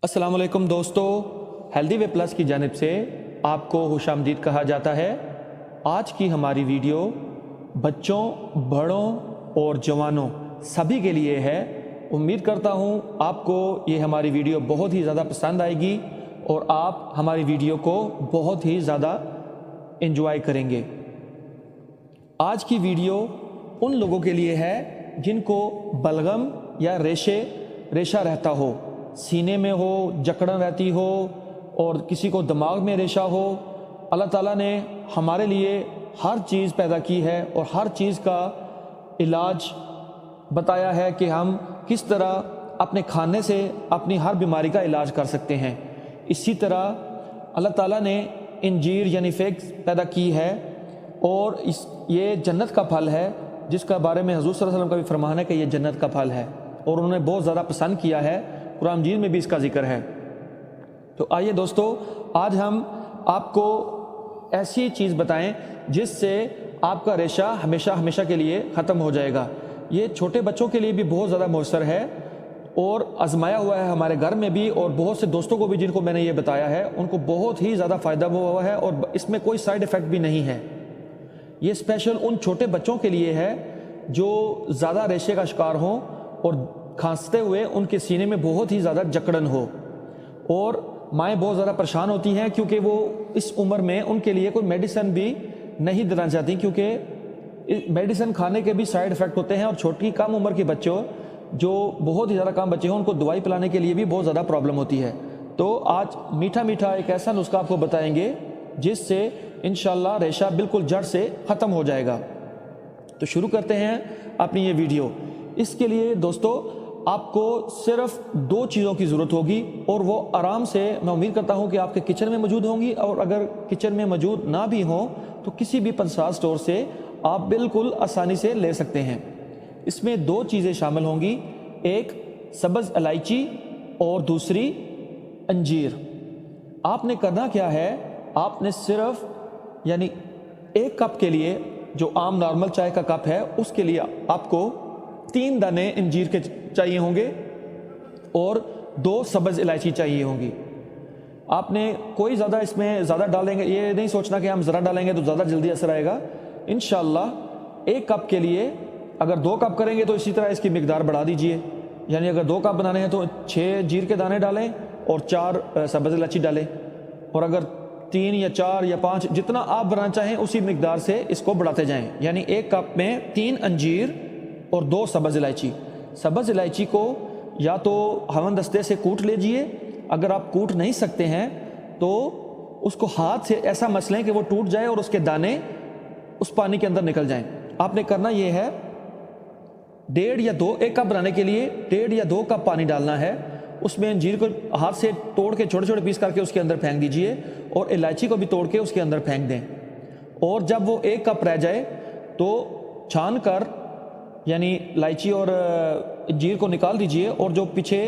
अस्सलाम वालेकुम दोस्तों, हेल्दी वे प्लस की जानिब से आपको खुशामदीद कहा जाता है। आज की हमारी वीडियो बच्चों, बड़ों और जवानों सभी के लिए है। उम्मीद करता हूँ आपको ये हमारी वीडियो बहुत ही ज़्यादा पसंद आएगी और आप हमारी वीडियो को बहुत ही ज़्यादा एंजॉय करेंगे। आज की वीडियो उन लोगों के लिए है जिनको बलगम या रेशा रहता हो, सीने में हो, जकड़न रहती हो और किसी को दिमाग में रेशा हो। अल्लाह ताला ने हमारे लिए हर चीज़ पैदा की है और हर चीज़ का इलाज बताया है कि हम किस तरह अपने खाने से अपनी हर बीमारी का इलाज कर सकते हैं। इसी तरह अल्लाह ताला ने इंजीर यानी फिग्स पैदा की है और ये जन्नत का फल है, जिसका बारे में हुज़ूर सल्लल्लाहु अलैहि वसल्लम का भी फरमान है कि ये जन्नत का फल है और उन्होंने बहुत ज़्यादा पसंद किया है। कुरान मजीद में भी इसका जिक्र है। तो आइए दोस्तों, आज हम आपको ऐसी चीज़ बताएं जिससे आपका रेशा हमेशा के लिए ख़त्म हो जाएगा। ये छोटे बच्चों के लिए भी बहुत ज़्यादा मौसर है और आजमाया हुआ है हमारे घर में भी, और बहुत से दोस्तों को भी जिनको मैंने ये बताया है उनको बहुत ही ज़्यादा फ़ायदा हुआ है और इसमें कोई साइड इफ़ेक्ट भी नहीं है। ये स्पेशल उन छोटे बच्चों के लिए है जो ज़्यादा रेशे का शिकार हों और खांसते हुए उनके सीने में बहुत ही ज़्यादा जकड़न हो, और माएँ बहुत ज़्यादा परेशान होती हैं क्योंकि वो इस उम्र में उनके लिए कोई मेडिसिन भी नहीं देना चाहती, क्योंकि मेडिसिन खाने के भी साइड इफ़ेक्ट होते हैं। और छोटी कम उम्र के बच्चों जो बहुत ही ज़्यादा कम बच्चे हैं उनको दवाई पिलाने के लिए भी बहुत ज़्यादा प्रॉब्लम होती है। तो आज मीठा एक ऐसा नुस्खा आपको बताएंगे जिससे इंशाल्लाह रेशा बिल्कुल जड़ से ख़त्म हो जाएगा। तो शुरू करते हैं अपनी ये वीडियो। इसके लिए दोस्तों आपको सिर्फ 2 चीज़ों की ज़रूरत होगी और वो आराम से, मैं उम्मीद करता हूँ कि आपके किचन में मौजूद होंगी, और अगर किचन में मौजूद ना भी हों तो किसी भी पंसार स्टोर से आप बिल्कुल आसानी से ले सकते हैं। इसमें 2 चीज़ें शामिल होंगी, एक सब्ज़ इलायची और दूसरी अंजीर। आपने करना क्या है, आपने सिर्फ यानी 1 कप के लिए, जो आम नॉर्मल चाय का कप है, उसके लिए आपको 3 दाने अंजीर के चाहिए होंगे और 2 सब्ज़ इलायची चाहिए होंगी। आपने कोई ज़्यादा इसमें ज़्यादा डालेंगे, ये नहीं सोचना कि हम ज़रा डालेंगे तो ज़्यादा जल्दी असर आएगा। इंशाल्लाह 1 कप के लिए अगर 2 कप करेंगे तो इसी तरह इसकी मिकदार बढ़ा दीजिए। यानी अगर 2 कप बनाने हैं तो 6 जीर के दाने डालें और 4 सब्ज़ इलायची डालें, और अगर 3 या 4 या 5 जितना आप बनाना चाहें उसी मिकदार से इसको बढ़ाते जाएं। यानी 1 कप में 3 अंजीर और 2 सब्ज़ इलायची। सब्ज़ इलायची को या तो हवन दस्ते से कूट लीजिए, अगर आप कूट नहीं सकते हैं तो उसको हाथ से ऐसा मसलें कि वो टूट जाए और उसके दाने उस पानी के अंदर निकल जाएं। आपने करना ये है, 1.5 या 2, 1 कप बनाने के लिए 1.5 या 2 कप पानी डालना है। उसमें अंजीर को हाथ से तोड़ के छोटे पीस करके उसके अंदर फेंक दीजिए और इलायची को भी तोड़ के उसके अंदर फेंक दें। और जब वो 1 कप रह जाए तो छान कर यानी इलायची और अंजीर को निकाल दीजिए, और जो पीछे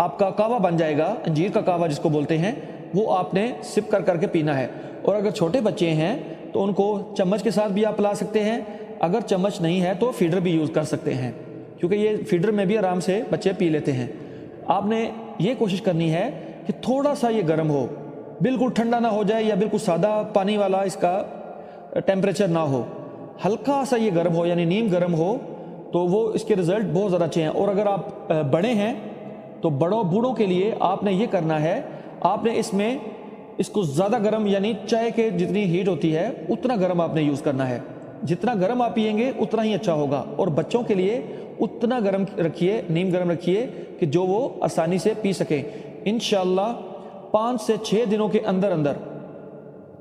आपका कावा बन जाएगा, अंजीर का कावा जिसको बोलते हैं, वो आपने सिप करके पीना है। और अगर छोटे बच्चे हैं तो उनको चम्मच के साथ भी आप पिला सकते हैं। अगर चम्मच नहीं है तो फीडर भी यूज़ कर सकते हैं, क्योंकि ये फीडर में भी आराम से बच्चे पी लेते हैं। आपने ये कोशिश करनी है कि थोड़ा सा ये गर्म हो, बिल्कुल ठंडा ना हो जाए या बिल्कुल सादा पानी वाला इसका टेम्परेचर ना हो, हल्का सा ये गर्म हो, यानी नीम गर्म हो, तो वो इसके रिज़ल्ट बहुत ज़्यादा अच्छे हैं। और अगर आप बड़े हैं तो बूढ़ों के लिए आपने ये करना है, आपने इसको ज़्यादा गर्म, यानी चाय के जितनी हीट होती है उतना गर्म आपने यूज़ करना है। जितना गर्म आप पिएंगे उतना ही अच्छा होगा, और बच्चों के लिए उतना गर्म रखिए, नीम गर्म रखिए कि जो वो आसानी से पी सकें। इंशाल्लाह 5 से 6 दिनों के अंदर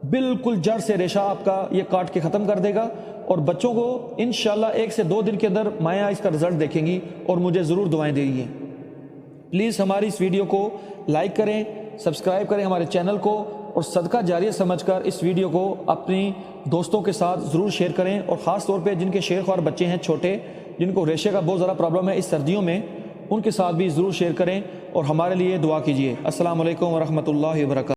बिल्कुल जड़ से रेशा आपका ये काट के ख़त्म कर देगा, और बच्चों को इंशाल्लाह 1 से 2 दिन के अंदर माया इसका रिज़ल्ट देखेंगी और मुझे ज़रूर दुआएं देंगी। प्लीज़ हमारी इस वीडियो को लाइक करें, सब्सक्राइब करें हमारे चैनल को, और सदका जारिया समझकर इस वीडियो को अपनी दोस्तों के साथ ज़रूर शेयर करें। और ख़ास तौर पे जिनके शेरख्वार बच्चे हैं छोटे, जिनको रेशे का बहुत ज़्यादा प्रॉब्लम है इस सर्दियों में, उनके साथ भी ज़रूर शेयर करें और हमारे लिए दुआ कीजिए। अस्सलाम वालेकुम व रहमतुल्लाहि व बरकातहू।